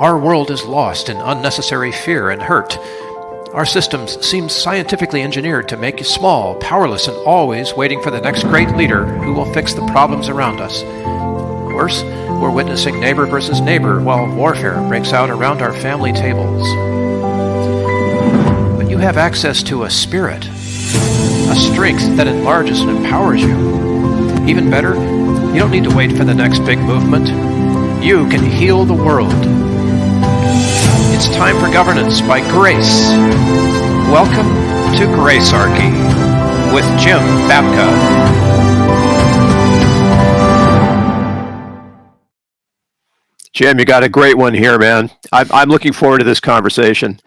Our world is lost in unnecessary fear and hurt. Our systems seem scientifically engineered to make you small, powerless, and always waiting for the next great leader who will fix the problems around us. Worse, we're witnessing neighbor versus neighbor while warfare breaks out around our family tables. But you have access to a spirit, a strength that enlarges and empowers you. Even better, you don't need to wait for the next big movement. You can heal the world. It's time for governance by grace. Welcome to Gracearchy with Jim Babka. Jim, you got a great one here, man. I'm looking forward to this conversation.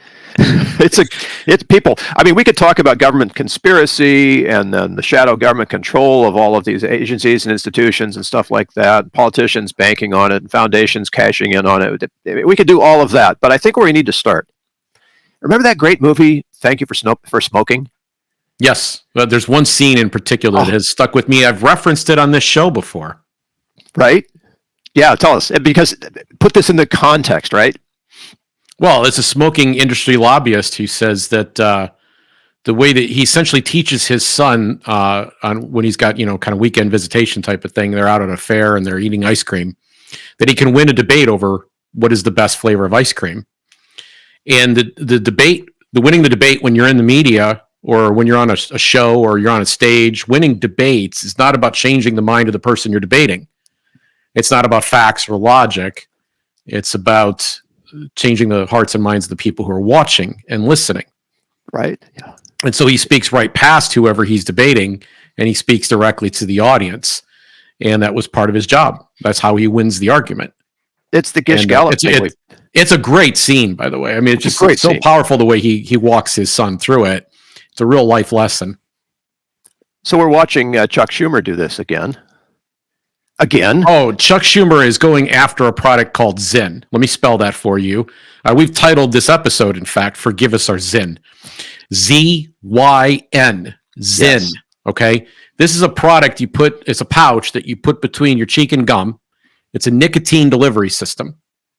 It's people. I mean, we could talk about government conspiracy and then the shadow government control of all of these agencies and institutions and stuff like that. Politicians banking on it, and foundations cashing in on it. We could do all of that, but I think where we need to start. Remember that great movie, Thank You for Smoking? Yes, but there's one scene in particular that has stuck with me. I've referenced it on this show before. Right? Yeah, tell us, because put this into context, right? Well, it's a smoking industry lobbyist who says that the way that he essentially teaches his son on when he's got, kind of weekend visitation type of thing, they're out at a fair and they're eating ice cream, that he can win a debate over what is the best flavor of ice cream. And the winning the debate when you're in the media or when you're on a show or you're on a stage, winning debates is not about changing the mind of the person you're debating. It's not about facts or logic. It's about changing the hearts and minds of the people who are watching and listening. Right. Yeah. And so he speaks right past whoever he's debating, and he speaks directly to the audience. And that was part of his job. That's how he wins the argument. It's the Gish Gallop thing. It's a great scene, by the way. I mean, it's just so powerful the way he walks his son through it. It's a real life lesson. So we're watching Chuck Schumer do this again. Oh, Chuck Schumer is going after a product called Zyn. Let me spell that for you. We've titled this episode, in fact, Forgive Us Our Zyn. Z-Y-N. Zyn. Yes. Okay? This is a product it's a pouch that you put between your cheek and gum. It's a nicotine delivery system.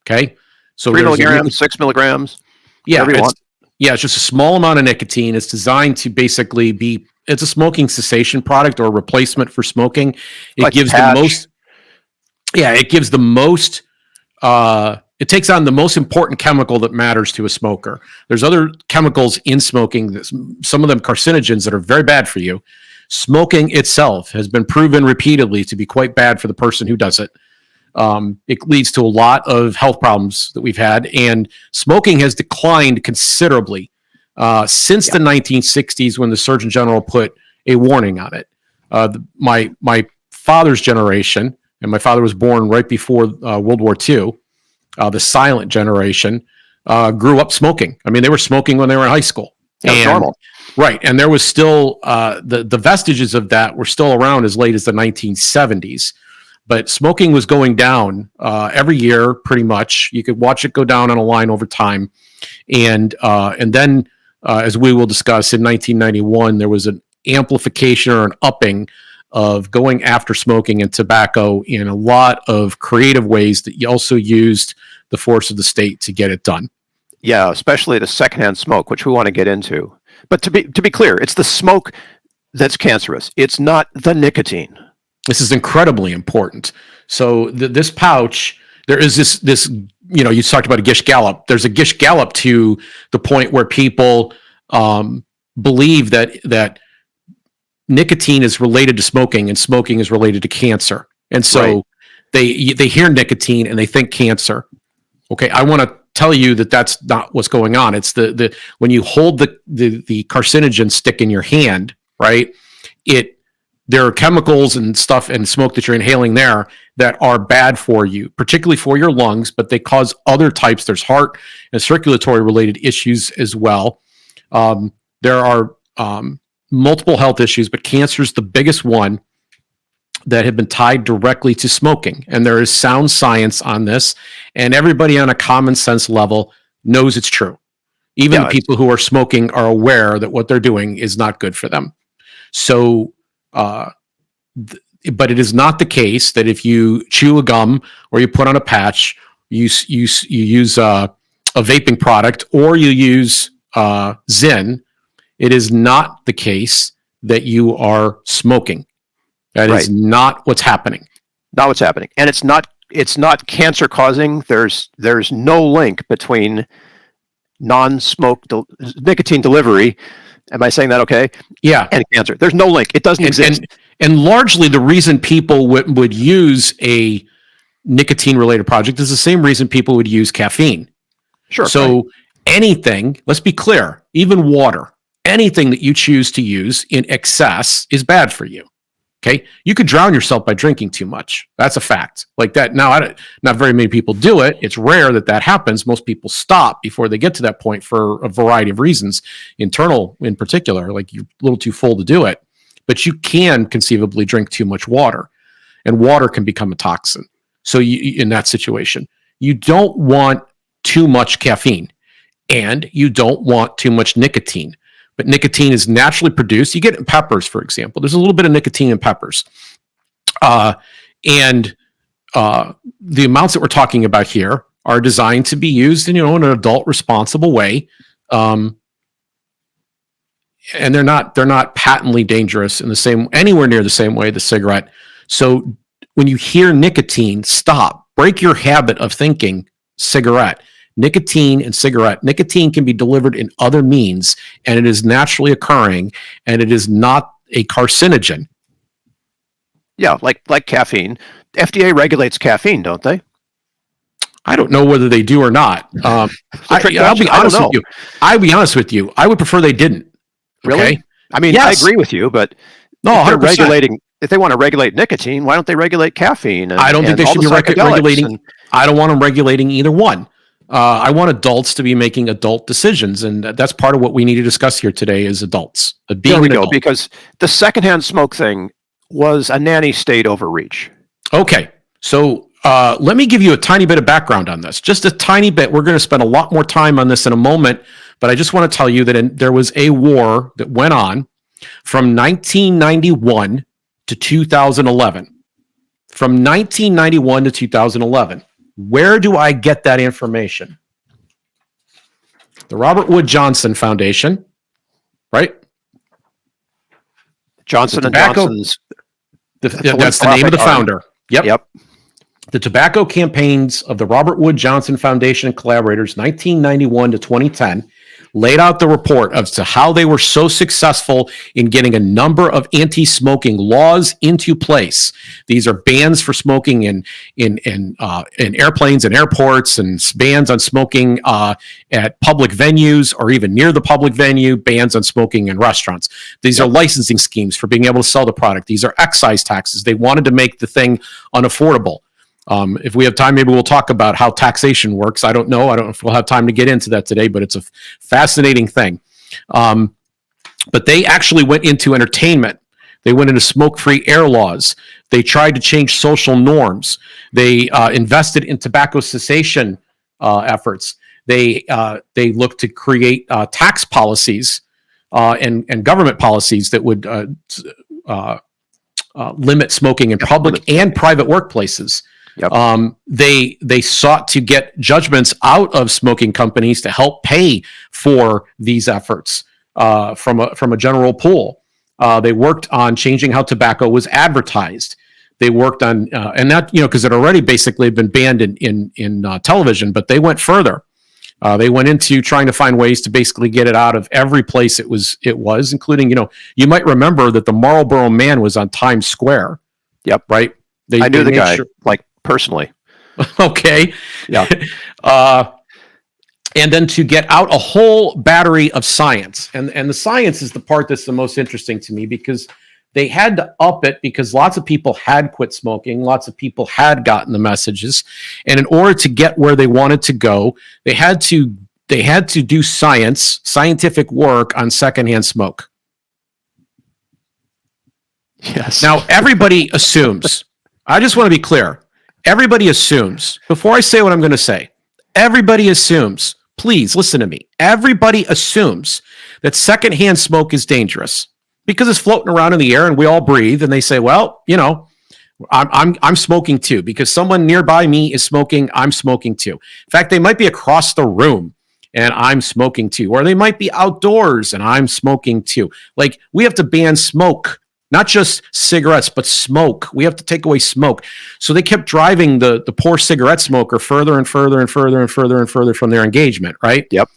Okay? So 3 milligrams, 6 milligrams. Yeah, it's just a small amount of nicotine. It's designed to basically it's a smoking cessation product or a replacement for smoking. It gives the most, it takes on the most important chemical that matters to a smoker. There's other chemicals in smoking, some of them carcinogens that are very bad for you. Smoking itself has been proven repeatedly to be quite bad for the person who does it. It leads to a lot of health problems that we've had, and smoking has declined considerably since the 1960s when the Surgeon General put a warning on it. My father's generation, and my father was born right before World War II, the silent generation, grew up smoking. I mean, they were smoking when they were in high school. That's normal. Right, and there was still, the vestiges of that were still around as late as the 1970s. But smoking was going down every year, pretty much. You could watch it go down on a line over time. And then, as we will discuss, in 1991, there was an amplification or an upping of going after smoking and tobacco in a lot of creative ways that you also used the force of the state to get it done. Yeah, especially the secondhand smoke, which we want to get into. But to be clear, it's the smoke that's cancerous. It's not the nicotine. This is incredibly important. So this pouch, there is this, you talked about a Gish Gallop. There's a Gish Gallop to the point where people believe that nicotine is related to smoking and smoking is related to cancer. And so they hear nicotine and they think cancer. Okay, I want to tell you that that's not what's going on. It's the when you hold the carcinogen stick in your hand, right? There are chemicals and stuff and smoke that you're inhaling there that are bad for you, particularly for your lungs, but they cause other types. There's heart and circulatory related issues as well. There are multiple health issues, but cancer is the biggest one that have been tied directly to smoking. And there is sound science on this, and everybody on a common sense level knows it's true. Even the people who are smoking are aware that what they're doing is not good for them. So, but it is not the case that if you chew a gum or you put on a patch you use a vaping product, or you use Zyn, it is not the case that you are smoking. That is not what's happening. Not what's happening, and it's not cancer causing. There's no link between non-smoke nicotine delivery. Am I saying that okay? Yeah. And cancer. There's no link. It doesn't exist. And largely the reason people would use a nicotine related product is the same reason people would use caffeine. Sure. So anything, let's be clear, even water, anything that you choose to use in excess is bad for you. Okay. You could drown yourself by drinking too much. That's a fact. Like that. Now, not very many people do it. It's rare that happens. Most people stop before they get to that point for a variety of reasons, internal in particular, like you're a little too full to do it. But you can conceivably drink too much water, and water can become a toxin. So in that situation, you don't want too much caffeine, and you don't want too much nicotine. But nicotine is naturally produced. You get it in peppers, for example. There's a little bit of nicotine in peppers. And the amounts that we're talking about here are designed to be used in an adult responsible way. And they're not patently dangerous anywhere near the same way the cigarette. So when you hear nicotine, stop. Break your habit of thinking cigarette. Nicotine and cigarette. Nicotine can be delivered in other means, and it is naturally occurring, and it is not a carcinogen. Yeah, like caffeine. FDA regulates caffeine, don't they? I don't know whether they do or not. I'll be honest with you. I'll be honest with you. I would prefer they didn't. Really? Okay? I mean, yes. I agree with you, but no, if they want to regulate nicotine, why don't they regulate caffeine? I don't think they should be regulating. I don't want them regulating either one. I want adults to be making adult decisions, and that's part of what we need to discuss here today is adults. There we go, because the secondhand smoke thing was a nanny state overreach. Okay, so let me give you a tiny bit of background on this, just a tiny bit. We're going to spend a lot more time on this in a moment, but I just want to tell you that there was a war that went on from 1991 to 2011. From 1991 to 2011. Where do I get that information? The Robert Wood Johnson Foundation, right? Johnson and Johnson's. That's the name of the founder. Yep. The tobacco campaigns of the Robert Wood Johnson Foundation and collaborators, 1991 to 2010, laid out the report as to how they were so successful in getting a number of anti-smoking laws into place. These are bans for smoking in airplanes and airports, and bans on smoking at public venues or even near the public venue, bans on smoking in restaurants. These are licensing schemes for being able to sell the product. These are excise taxes. They wanted to make the thing unaffordable. If we have time, maybe we'll talk about how taxation works. I don't know if we'll have time to get into that today, but it's a fascinating thing. But they actually went into entertainment. They went into smoke-free air laws. They tried to change social norms. They invested in tobacco cessation efforts. They looked to create tax policies and government policies that would limit smoking in public and private workplace. Yep. They sought to get judgments out of smoking companies to help pay for these efforts from a general pool. They worked on changing how tobacco was advertised. They worked on and that because it already basically had been banned in television, but they went further. They went into trying to find ways to basically get it out of every place it was, including you might remember that the Marlboro Man was on Times Square. Yep. Right. I knew the guy personally. Okay. Yeah. And then to get out a whole battery of science. And the science is the part that's the most interesting to me, because they had to up it because lots of people had quit smoking. Lots of people had gotten the messages. And in order to get where they wanted to go, they had to do scientific work on secondhand smoke. Yes. Now, everybody assumes, I just want to be clear. Everybody assumes, before I say what I'm going to say, everybody assumes, please listen to me. Everybody assumes that secondhand smoke is dangerous because it's floating around in the air and we all breathe. And they say, well, I'm smoking too, because someone nearby me is smoking. I'm smoking too. In fact, they might be across the room and I'm smoking too, or they might be outdoors and I'm smoking too. Like, we have to ban smoke, not just cigarettes, but smoke. We have to take away smoke. So they kept driving the poor cigarette smoker further and further and further and further and further from their engagement, right? Yep.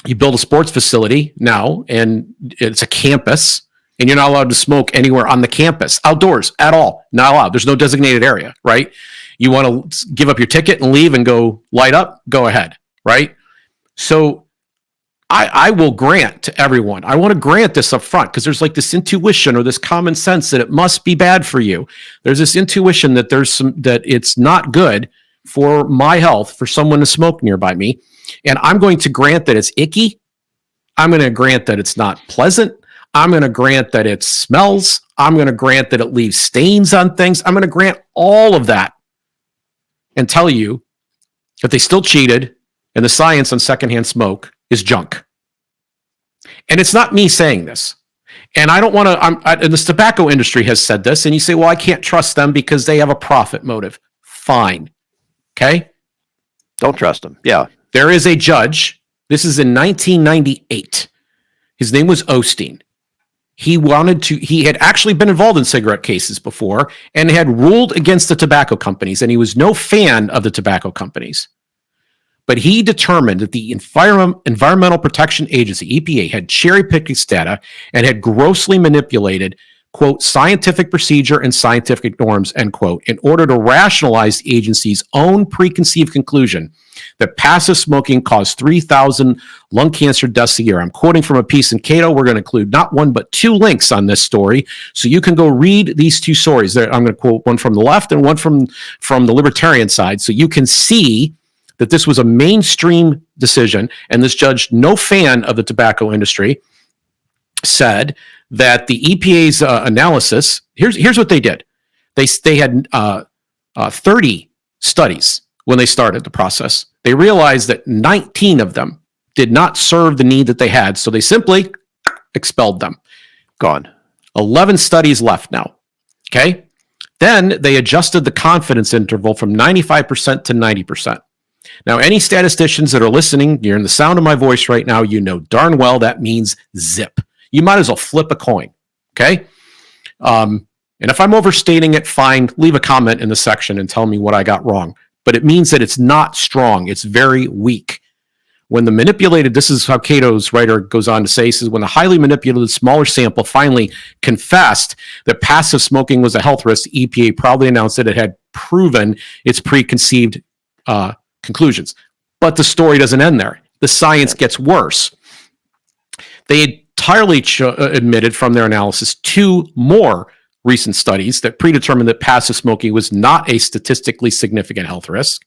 You build a sports facility now, and it's a campus, and you're not allowed to smoke anywhere on the campus, outdoors at all. Not allowed. There's no designated area, right? You want to give up your ticket and leave and go light up? Go ahead, right? So I will grant to everyone. I want to grant this up front, because there's like this intuition or this common sense that it must be bad for you. There's this intuition that that it's not good for my health for someone to smoke nearby me. And I'm going to grant that it's icky. I'm going to grant that it's not pleasant. I'm going to grant that it smells. I'm going to grant that it leaves stains on things. I'm going to grant all of that and tell you that they still cheated, and the science on secondhand smoke is junk. And it's not me saying this. And I don't want to, and this tobacco industry has said this, and you say, well, I can't trust them because they have a profit motive. Fine. Okay? Don't trust them. Yeah. There is a judge. This is in 1998. His name was Osteen. He had actually been involved in cigarette cases before and had ruled against the tobacco companies, and he was no fan of the tobacco companies. But he determined that the Environmental Protection Agency, EPA, had cherry-picked its data and had grossly manipulated, quote, scientific procedure and scientific norms, end quote, in order to rationalize the agency's own preconceived conclusion that passive smoking caused 3,000 lung cancer deaths a year. I'm quoting from a piece in Cato. We're going to include not one, but two links on this story, so you can go read these two stories. I'm going to quote one from the left and one from the libertarian side, so you can see that this was a mainstream decision, and this judge, no fan of the tobacco industry, said that the EPA's analysis, here's what they did. They had 30 studies when they started the process. They realized that 19 of them did not serve the need that they had, so they simply expelled them. Gone. 11 studies left now. Okay? Then they adjusted the confidence interval from 95% to 90%. Now, any statisticians that are listening, you're in the sound of my voice right now, you know darn well that means zip. You might as well flip a coin, okay? And if I'm overstating it, fine, leave a comment in the section and tell me what I got wrong. But it means that it's not strong. It's very weak. When the manipulated, this is how Cato's writer goes on to say, he says, when the highly manipulated smaller sample finally confessed that passive smoking was a health risk, the EPA probably announced that it had proven its preconceived conclusions. But the story doesn't end there. The science gets worse. They entirely admitted from their analysis two more recent studies that predetermined that passive smoking was not a statistically significant health risk.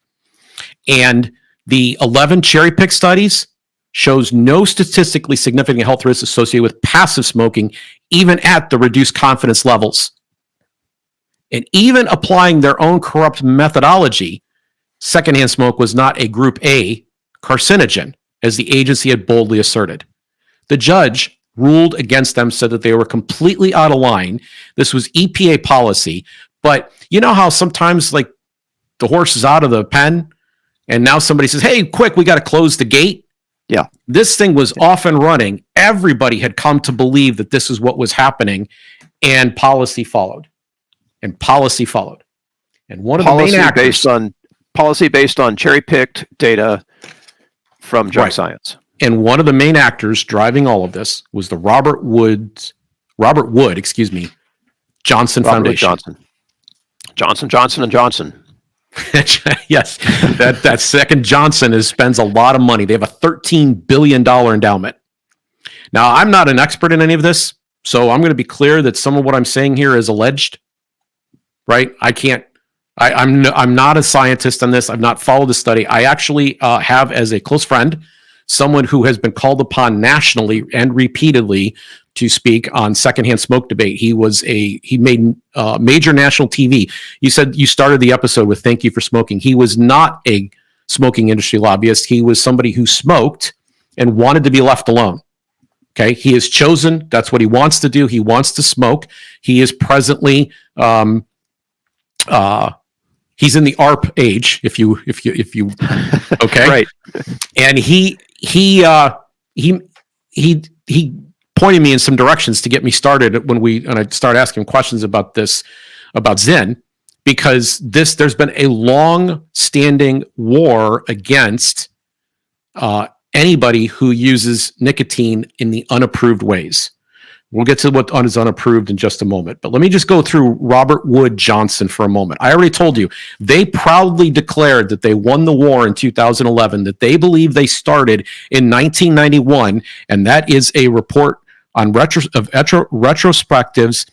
And the 11 cherry-picked studies shows no statistically significant health risks associated with passive smoking, even at the reduced confidence levels. And even applying their own corrupt methodology, secondhand smoke was not a group A carcinogen, as the agency had boldly asserted. The judge ruled against them, said that they were completely out of line. This was EPA policy. But you know how sometimes, like, the horse is out of the pen and now somebody says, hey, quick, we got to close the gate? Yeah. This thing was off and running. Everybody had come to believe that this is what was happening, and policy followed. And policy followed. And one of the main actors... Policy based on cherry-picked data from junk science. And one of the main actors driving all of this was the Robert Wood, Johnson Foundation. Johnson & Johnson. Yes, that second Johnson spends a lot of money. They have a $13 billion endowment. Now, I'm not an expert in any of this, so I'm going to be clear that some of what I'm saying here is alleged, right? I'm not a scientist on this. I've not followed the study. I actually have as a close friend someone who has been called upon nationally and repeatedly to speak on secondhand smoke debate. He made major national TV. You said you started the episode with "Thank you for smoking." He was not a smoking industry lobbyist. He was somebody who smoked and wanted to be left alone. Okay, he has chosen. That's what he wants to do. He wants to smoke. He is presently, he's in the ARP age, if you, okay, Right. and he pointed me in some directions to get me started and I started asking questions about this, about Zyn, because there's been a long-standing war against anybody who uses nicotine in the unapproved ways. We'll get to what is unapproved in just a moment. But let me just go through Robert Wood Johnson for a moment. I already told you, they proudly declared that they won the war in 2011, that they believe they started in 1991, and that is a report on retrospectives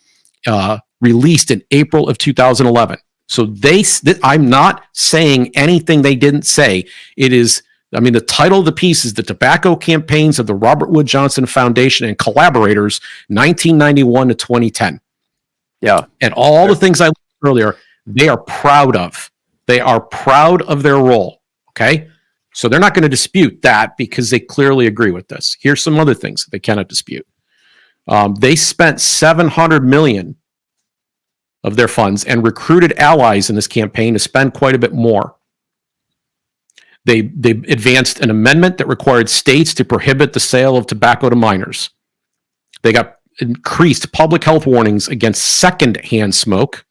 released in April of 2011. So I'm not saying anything they didn't say. It is, I mean, the title of the piece is The Tobacco Campaigns of the Robert Wood Johnson Foundation and Collaborators, 1991 to 2010. Yeah. And all the things I listed earlier, they are proud of. They are proud of their role. Okay? So they're not going to dispute that because they clearly agree with this. Here's some other things that they cannot dispute. They spent $700 million of their funds and recruited allies in this campaign to spend quite a bit more. They advanced an amendment that required states to prohibit the sale of tobacco to minors. They got increased public health warnings against secondhand smoke.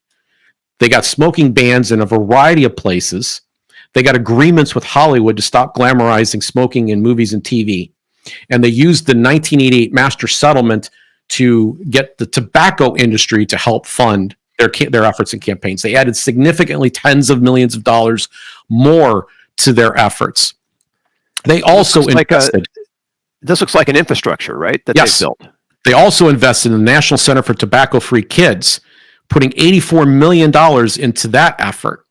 They got smoking bans in a variety of places. They got agreements with Hollywood to stop glamorizing smoking in movies and TV. And they used the 1988 master settlement to get the tobacco industry to help fund their efforts and campaigns. They added significantly tens of millions of dollars more to their efforts. They also invested. This looks like an infrastructure, right? That yes. they built. They also invested in the National Center for Tobacco-Free Kids, putting $84 million into that effort.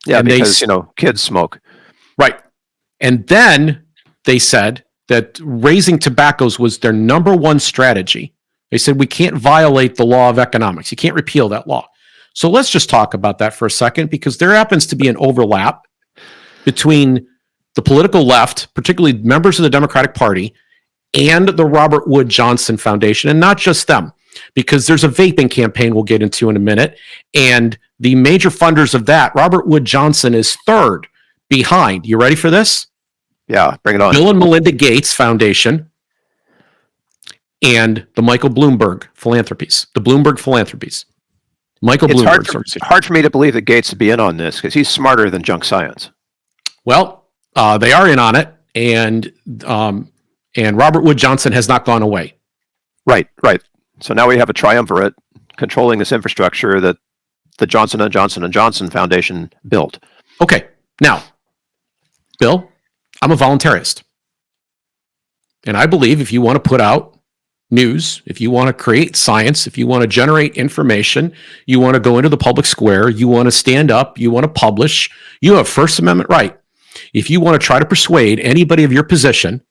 Yeah, and because, kids smoke. Right. And then they said that raising tobaccos was their number one strategy. They said, we can't violate the law of economics. You can't repeal that law. So let's just talk about that for a second, because there happens to be an overlap between the political left, particularly members of the Democratic Party, and the Robert Wood Johnson Foundation, and not just them, because there's a vaping campaign we'll get into in a minute, and the major funders of that, Robert Wood Johnson, is third behind. You ready for this? Yeah, bring it on. Bill and Melinda Gates Foundation and the Michael Bloomberg Philanthropies, the Bloomberg Philanthropies. Michael Bloomberg. It's hard for me to believe that Gates would be in on this, because he's smarter than junk science. Well, they are in on it, and Robert Wood Johnson has not gone away. Right. So now we have a triumvirate controlling this infrastructure that the Johnson & Johnson & Johnson Foundation built. Okay. Now, Bill, I'm a voluntarist. And I believe if you want to put out news, if you want to create science, if you want to generate information, you want to go into the public square, you want to stand up, you want to publish, you have First Amendment right. If you want to try to persuade anybody of your position,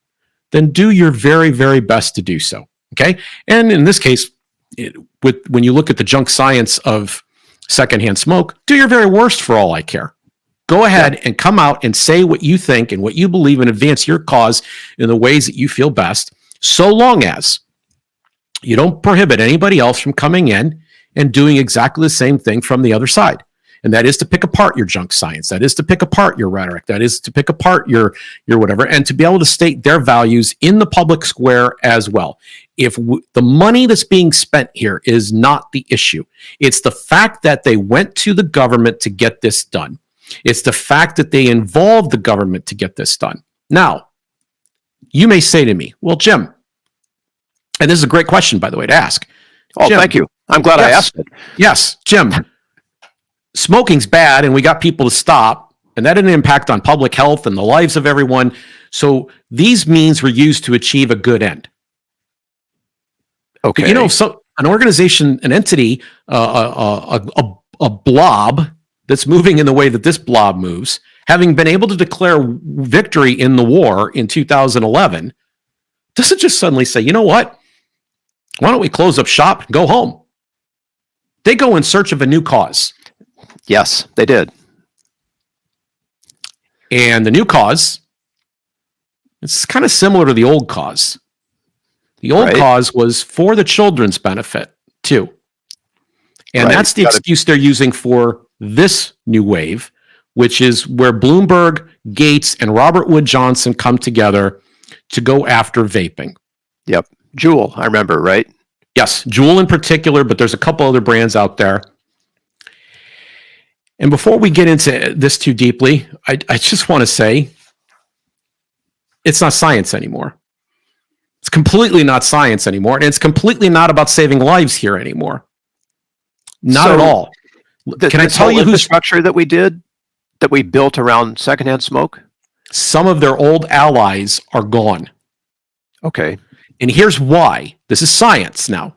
then do your very, very best to do so. Okay? And in this case, when you look at the junk science of secondhand smoke, do your very worst for all I care. Go ahead and come out and say what you think and what you believe and advance your cause in the ways that you feel best, so long as you don't prohibit anybody else from coming in and doing exactly the same thing from the other side. And that is to pick apart your junk science. That is to pick apart your rhetoric. That is to pick apart your whatever, and to be able to state their values in the public square as well. If the money that's being spent here is not the issue, it's the fact that they went to the government to get this done. It's the fact that they involved the government to get this done. Now, you may say to me, well, Jim, and this is a great question, by the way, to ask. Oh, Jim, thank you. I'm glad I asked it. Yes, Jim. Smoking's bad, and we got people to stop, and that had an impact on public health and the lives of everyone. So these means were used to achieve a good end. Okay. But, so an organization, an entity, a blob that's moving in the way that this blob moves, having been able to declare victory in the war in 2011, doesn't just suddenly say, you know what? Why don't we close up shop and go home? They go in search of a new cause. Yes, they did. And the new cause, it's kind of similar to the old cause. The old Right. cause was for the children's benefit too. And Right. that's the excuse they're using for this new wave, which is where Bloomberg, Gates, and Robert Wood Johnson come together to go after vaping. Yep. Juul, I remember, right? Yes, Juul in particular, but there's a couple other brands out there. And before we get into this too deeply, I just want to say it's not science anymore. It's completely not science anymore. And it's completely not about saving lives here anymore. Not at all. Can I tell you who's structure that we built around secondhand smoke? Some of their old allies are gone. Okay. And here's why. This is science now.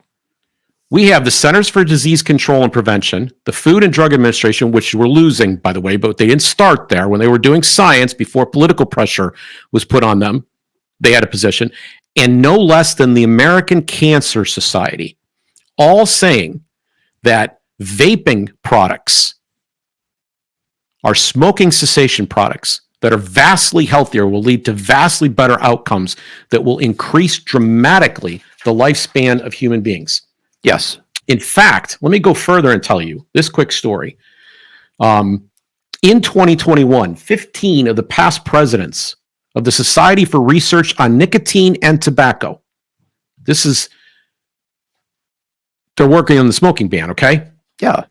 We have the Centers for Disease Control and Prevention, the Food and Drug Administration, which we're losing, by the way, but they didn't start there. When they were doing science before political pressure was put on them, they had a position, and no less than the American Cancer Society, all saying that vaping products are smoking cessation products that are vastly healthier, will lead to vastly better outcomes that will increase dramatically the lifespan of human beings. Yes. In fact, let me go further and tell you this quick story. In 2021, 15 of the past presidents of the Society for Research on Nicotine and Tobacco, they're working on the smoking ban, okay? Yeah.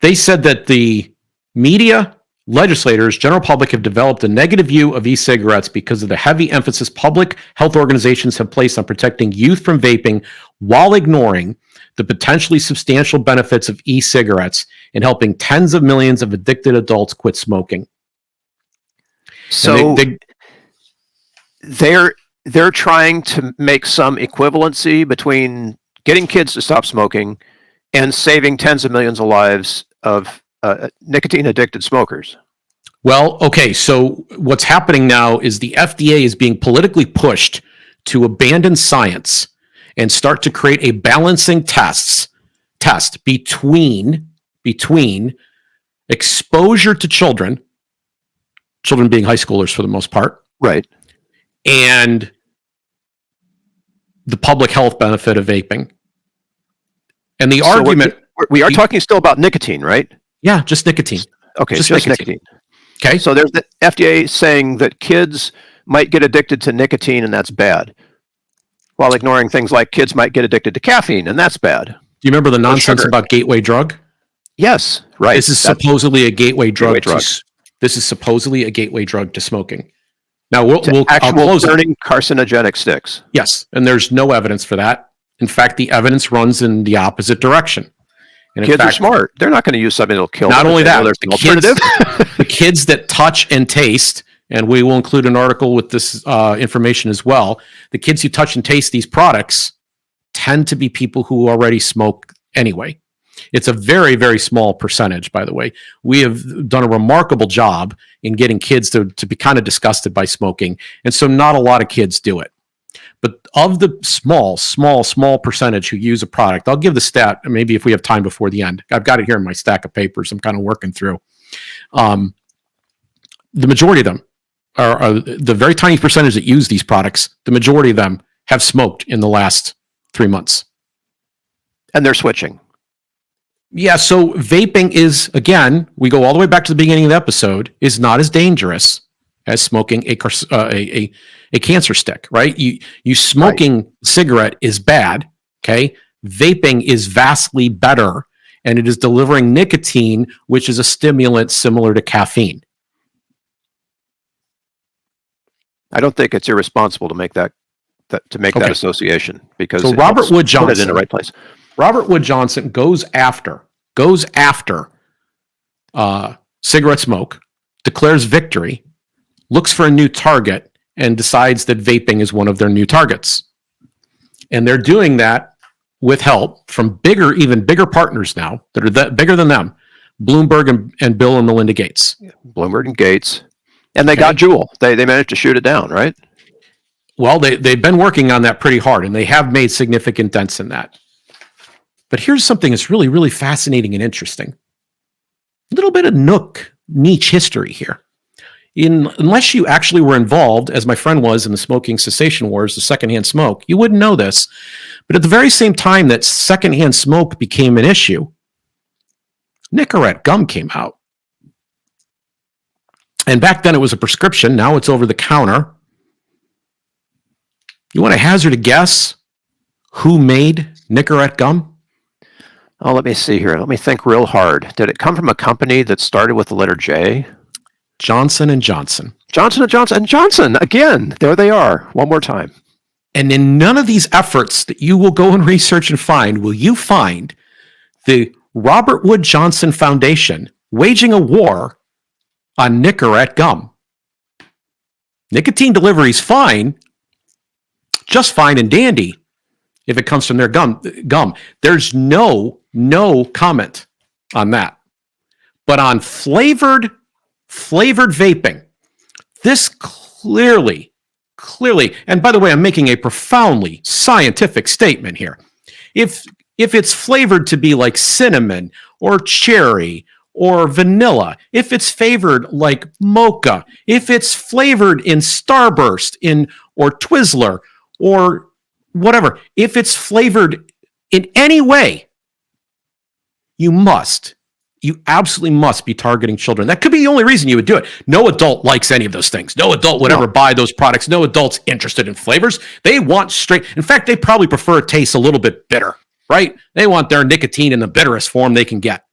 They said that the media, legislators, general public have developed a negative view of e-cigarettes because of the heavy emphasis public health organizations have placed on protecting youth from vaping while ignoring the potentially substantial benefits of e-cigarettes in helping tens of millions of addicted adults quit smoking. So they're trying to make some equivalency between getting kids to stop smoking and saving tens of millions of lives of nicotine addicted smokers. Well, okay, so what's happening now is the FDA is being politically pushed to abandon science and start to create a balancing test between exposure to children being high schoolers for the most part, right, and the public health benefit of vaping. And the argument we are talking still about nicotine, right? Yeah, just nicotine. Okay, just nicotine. Okay. So there's the FDA saying that kids might get addicted to nicotine and that's bad, while ignoring things like kids might get addicted to caffeine and that's bad. Do you remember the nonsense about gateway drug? Yes, right. This is supposedly a gateway drug. This is supposedly a gateway drug to smoking. Now we'll actual burning carcinogenic sticks. Yes, and there's no evidence for that. In fact, the evidence runs in the opposite direction. And kids are smart. They're not going to use something that'll kill them. Not only that, the kids that touch and taste, and we will include an article with this information as well, the kids who touch and taste these products tend to be people who already smoke anyway. It's a very, very small percentage, by the way. We have done a remarkable job in getting kids to be kind of disgusted by smoking, and so not a lot of kids do it. But of the small percentage who use a product, I'll give the stat, maybe if we have time before the end. I've got it here in my stack of papers I'm kind of working through. The majority of them are the very tiny percentage that use these products. The majority of them have smoked in the last 3 months. And they're switching. Yeah, so vaping is, again, we go all the way back to the beginning of the episode, is not as dangerous as smoking a cancer stick, right? You smoking cigarette is bad, okay? Vaping is vastly better, and it is delivering nicotine, which is a stimulant similar to caffeine. I don't think it's irresponsible to make that association, because so Robert Wood Johnson put it in the right place. Robert Wood Johnson goes after cigarette smoke, declares victory, looks for a new target, and decides that vaping is one of their new targets. And they're doing that with help from even bigger partners now that are bigger than them, Bloomberg and Bill and Melinda Gates. Bloomberg and Gates. And they got Juul. They managed to shoot it down, right? Well, they've been working on that pretty hard, and they have made significant dents in that. But here's something that's really, really fascinating and interesting. A little bit of niche history here. unless you actually were involved, as my friend was in the smoking cessation wars, the secondhand smoke, you wouldn't know this. But at the very same time that secondhand smoke became an issue, Nicorette gum came out. And back then it was a prescription. Now it's over the counter. You want to hazard a guess who made Nicorette gum? Oh, let me see here. Let me think real hard. Did it come from a company that started with the letter J? Johnson & Johnson. Johnson & Johnson. And Johnson, again, there they are. One more time. And in none of these efforts that you will go and research and find, will you find the Robert Wood Johnson Foundation waging a war on Nicorette gum. Nicotine delivery is fine, just fine and dandy if it comes from their gum. There's no comment on that. But on flavored vaping, this clearly, and by the way, I'm making a profoundly scientific statement here. If it's flavored to be like cinnamon or cherry or vanilla, if it's flavored like mocha, if it's flavored in Starburst or Twizzler or whatever, if it's flavored in any way, you absolutely must be targeting children. That could be the only reason you would do it. No adult likes any of those things. No adult would ever buy those products. No adult's interested in flavors. They want straight. In fact, they probably prefer it tastes a little bit bitter, right? They want their nicotine in the bitterest form they can get.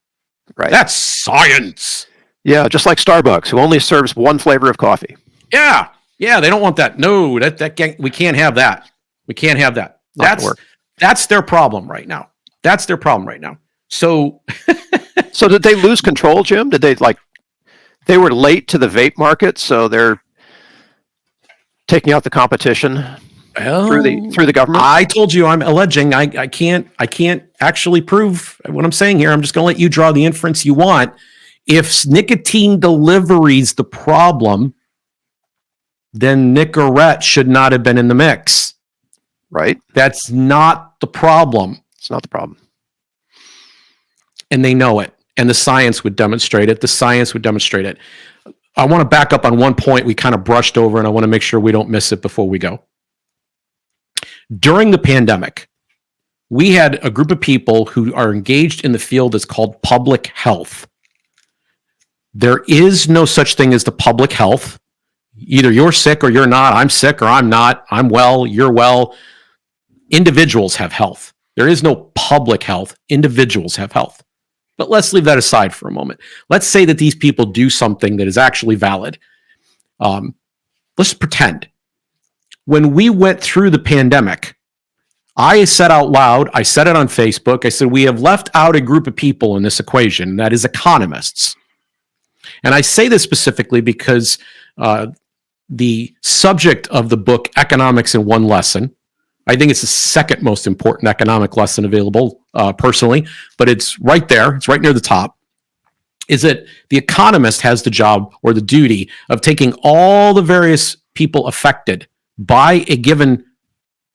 Right. That's science. Yeah, just like Starbucks, who only serves one flavor of coffee. Yeah, they don't want that. No, that can't, we can't have that. We can't have that. That's their problem right now. So So did they lose control, Jim? Did they were late to the vape market, so they're taking out the competition through the government? I told you I'm alleging. I can't actually prove what I'm saying here. I'm just going to let you draw the inference you want. If nicotine delivery is the problem, then Nicorette should not have been in the mix. Right. That's not the problem. It's not the problem. And they know it. And the science would demonstrate it. I want to back up on one point we kind of brushed over, and I want to make sure we don't miss it before we go. During the pandemic, we had a group of people who are engaged in the field that's called public health. There is no such thing as the public health. Either you're sick or you're not. I'm sick or I'm not. I'm well, you're well. Individuals have health. There is no public health. Individuals have health. But let's leave that aside for a moment. Let's say that these people do something that is actually valid. Let's pretend. When we went through the pandemic, I said out loud, I said it on Facebook, I said, we have left out a group of people in this equation, and that is economists. And I say this specifically because the subject of the book, Economics in One Lesson, I think it's the second most important economic lesson available personally, but it's right there. It's right near the top. Is that the economist has the job or the duty of taking all the various people affected by a given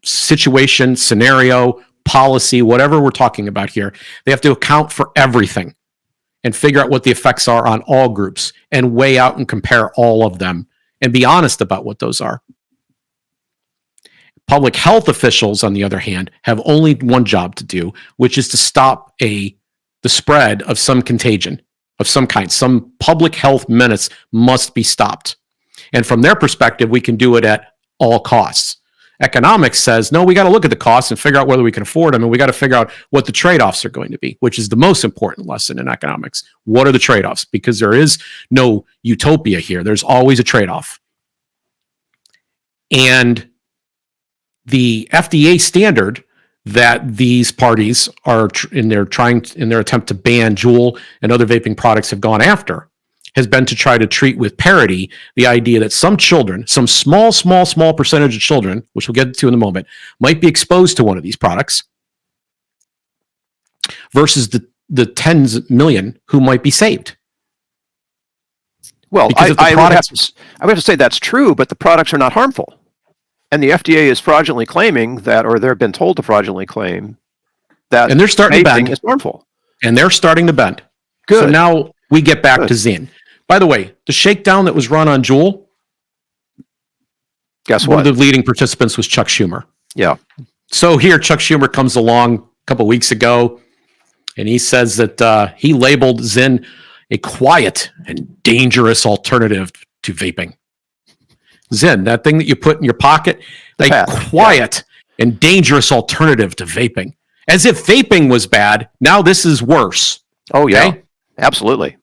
situation, scenario, policy, whatever we're talking about here. They have to account for everything and figure out what the effects are on all groups and weigh out and compare all of them and be honest about what those are. Public health officials, on the other hand, have only one job to do, which is to stop the spread of some contagion of some kind. Some public health menace must be stopped. And from their perspective, we can do it at all costs. Economics says, no, we got to look at the costs and figure out whether we can afford them, and we got to figure out what the trade-offs are going to be, which is the most important lesson in economics. What are the trade-offs? Because there is no utopia here. There's always a trade-off. And the FDA standard that these parties are in their attempt to ban Juul and other vaping products have gone after has been to try to treat with parity the idea that some children, some small percentage of children, which we'll get to in a moment, might be exposed to one of these products versus the tens of million who might be saved. Well, I would have to say that's true, but the products are not harmful. And the FDA is fraudulently claiming that, or they've been told to fraudulently claim that, and they're starting to bend. Is harmful. And they're starting to bend. Good. So now we get back to Zin. By the way, the shakedown that was run on Juul, Guess one what? of the leading participants was Chuck Schumer. Yeah. So here, Chuck Schumer comes along a couple weeks ago, and he says that he labeled Zyn a quiet and dangerous alternative to vaping. Zyn, that thing that you put in your pocket, like quiet and dangerous alternative to vaping. As if vaping was bad. Now this is worse. Oh, yeah. Okay? Absolutely.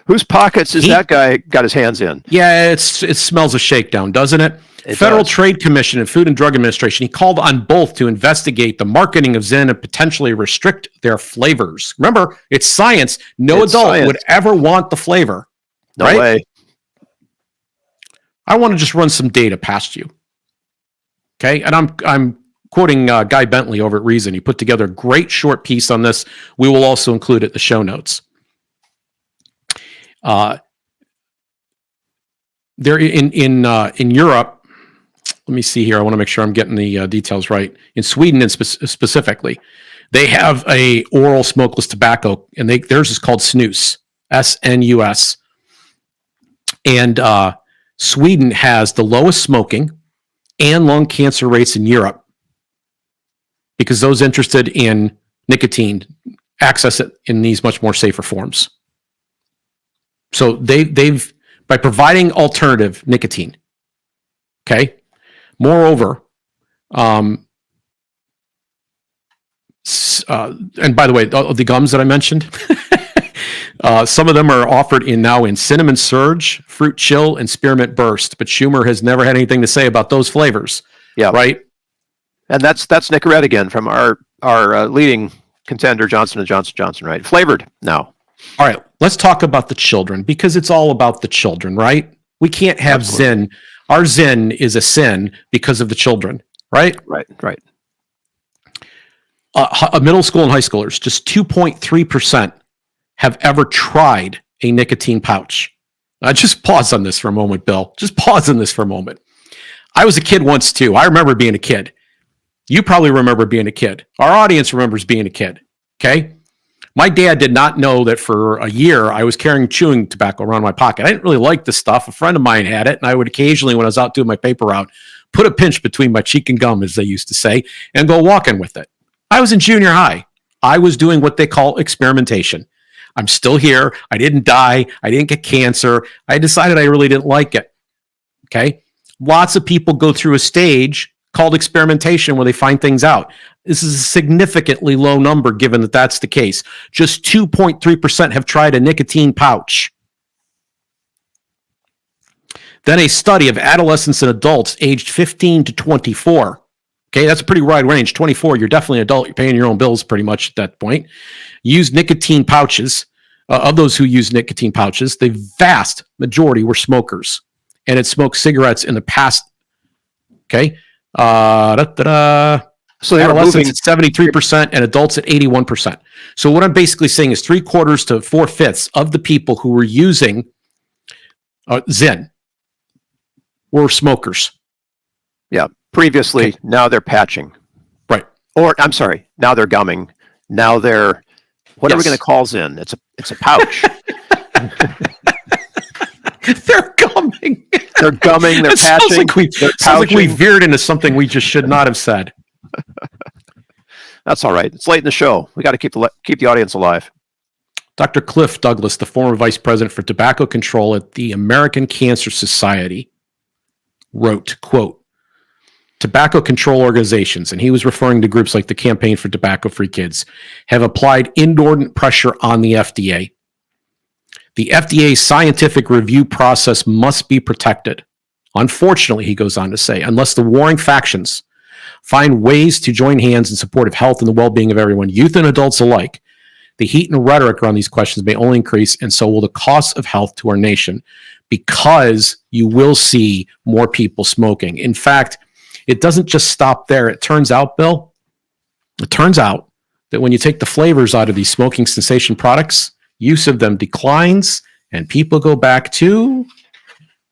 Whose pockets is that guy got his hands in? Yeah, it smells of shakedown, doesn't it? Federal Trade Commission and Food and Drug Administration, he called on both to investigate the marketing of Zyn and potentially restrict their flavors. Remember, it's science. No adult would ever want the flavor. No way. I want to just run some data past you. Okay, and I'm quoting Guy Bentley over at Reason. He put together a great short piece on this. We will also include it in the show notes. There in Europe, let me see here. I want to make sure I'm getting the details right. In Sweden, and specifically, they have a oral smokeless tobacco, and theirs is called snus, SNUS. And Sweden has the lowest smoking and lung cancer rates in Europe because those interested in nicotine access it in these much more safer forms. So they've by providing alternative nicotine. Okay. Moreover, and by the way, the gums that I mentioned, some of them are offered now in cinnamon surge, fruit chill, and spearmint burst. But Schumer has never had anything to say about those flavors. Yeah. Right. And that's Nicorette again from our leading contender, Johnson & Johnson, right? Flavored now. All right, let's talk about the children because it's all about the children, right? We can't have Zyn. Our Zyn is a sin because of the children, right? Right. Middle school and high schoolers, just 2.3% have ever tried a nicotine pouch. Just pause on this for a moment, Bill. Just pause on this for a moment. I was a kid once too. I remember being a kid. You probably remember being a kid. Our audience remembers being a kid, okay? My dad did not know that for a year I was carrying chewing tobacco around my pocket. I didn't really like the stuff. A friend of mine had it, and I would occasionally, when I was out doing my paper route, put a pinch between my cheek and gum, as they used to say, and go walking with it. I was in junior high. I was doing what they call experimentation. I'm still here. I didn't die. I didn't get cancer. I decided I really didn't like it. Okay? Lots of people go through a stage called experimentation where they find things out. This is a significantly low number given that that's the case. Just 2.3% have tried a nicotine pouch. Then a study of adolescents and adults aged 15 to 24. Okay, that's a pretty wide range. 24, you're definitely an adult. You're paying your own bills pretty much at that point. Use nicotine pouches. Of those who use nicotine pouches, the vast majority were smokers and had smoked cigarettes in the past. Okay. So adolescents at 73% and adults at 81%. So what I'm basically saying is 3/4 to 4/5 of the people who were using Zyn were smokers. Yeah. Previously, now they're patching. Right. Or, I'm sorry, now they're gumming. Now they're, what are we going to call Zyn? It's a pouch. They're gumming. They're gumming. They're patching. Sounds like we veered into something we just should not have said. That's all right. It's late in the show. We got to keep the audience alive. Dr. Cliff Douglas, the former vice president for tobacco control at the American Cancer Society, wrote, quote, tobacco control organizations, and he was referring to groups like the Campaign for Tobacco-Free Kids, have applied inordinate pressure on the FDA. The FDA's scientific review process must be protected. Unfortunately, he goes on to say, unless the warring factions find ways to join hands in support of health and the well-being of everyone, youth and adults alike, the heat and rhetoric around these questions may only increase, and so will the cost of health to our nation, because you will see more people smoking. In fact, it doesn't just stop there. It turns out, Bill, that when you take the flavors out of these smoking cessation products, use of them declines and people go back to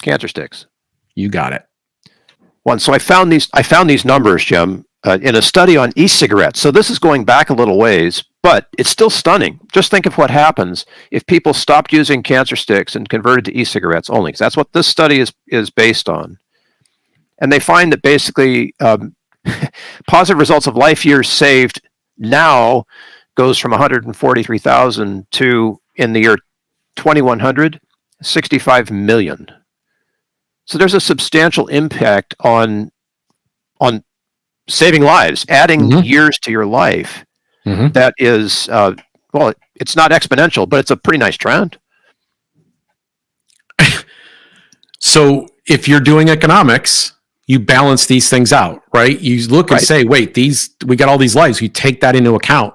cancer sticks. You got it. So I found these numbers, Jim, in a study on e-cigarettes. So this is going back a little ways, But it's still stunning. Just think of what happens if people stopped using cancer sticks and converted to e-cigarettes only, because that's what this study is based on. And they find that basically positive results of life years saved now goes from 143,000 to, in the year 2100, 65 million. So there's a substantial impact on saving lives, adding years to your life. That is, well, it's not exponential, but it's a pretty nice trend. So if you're doing economics, you balance these things out, right? You look and say, wait, we got all these lives. You take that into account.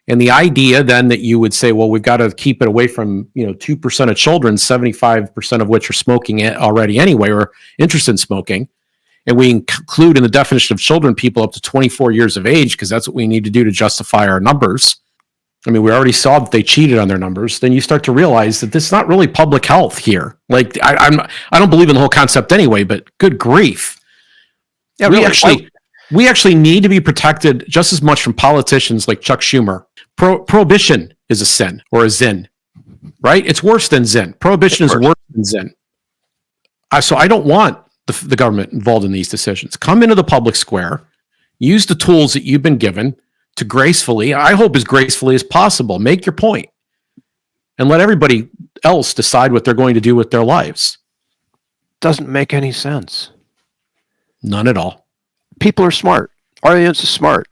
And the idea then that you would say, well, we've got to keep it away from, 2% of children, 75% of which are smoking it already anyway, or interested in smoking. And we include in the definition of children people up to 24 years of age, because that's what we need to do to justify our numbers. I mean, we already saw that they cheated on their numbers. Then you start to realize that this is not really public health here. Like, I don't believe in the whole concept anyway, but good grief. Yeah, we actually need to be protected just as much from politicians like Chuck Schumer. Prohibition is a sin or a zin, right? It's worse than zin. Prohibition is worse than zin. So I don't want the government involved in these decisions. Come into the public square, use the tools that you've been given to gracefully, I hope as gracefully as possible, make your point, and let everybody else decide what they're going to do with their lives. Doesn't make any sense. None at all. People are smart. Our audience is smart.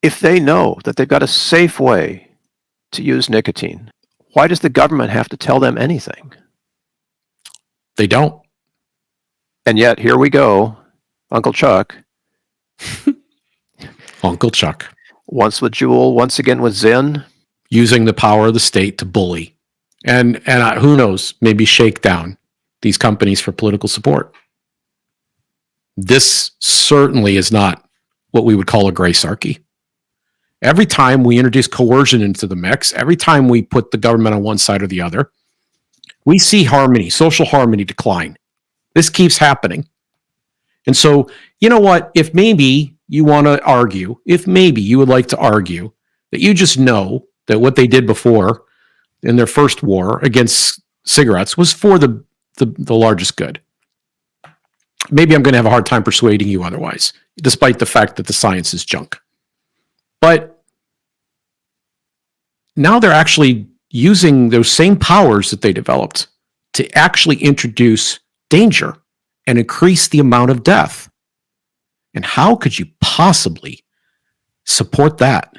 If they know that they've got a safe way to use nicotine, why does the government have to tell them anything? They don't. And yet, here we go, Uncle Chuck. Uncle Chuck. Once with Juul, once again with Zyn. Using the power of the state to bully. And who knows, maybe shake down these companies for political support. This certainly is not what we would call a Gracearchy. Every time we introduce coercion into the mix, every time we put the government on one side or the other, we see harmony, social harmony decline. This keeps happening. And so, you know what? If maybe you want to argue, if maybe you would like to argue that you just know that what they did before in their first war against cigarettes was for the largest good. Maybe I'm going to have a hard time persuading you otherwise, despite the fact that the science is junk. But now they're actually using those same powers that they developed to actually introduce danger and increase the amount of death. And how could you possibly support that?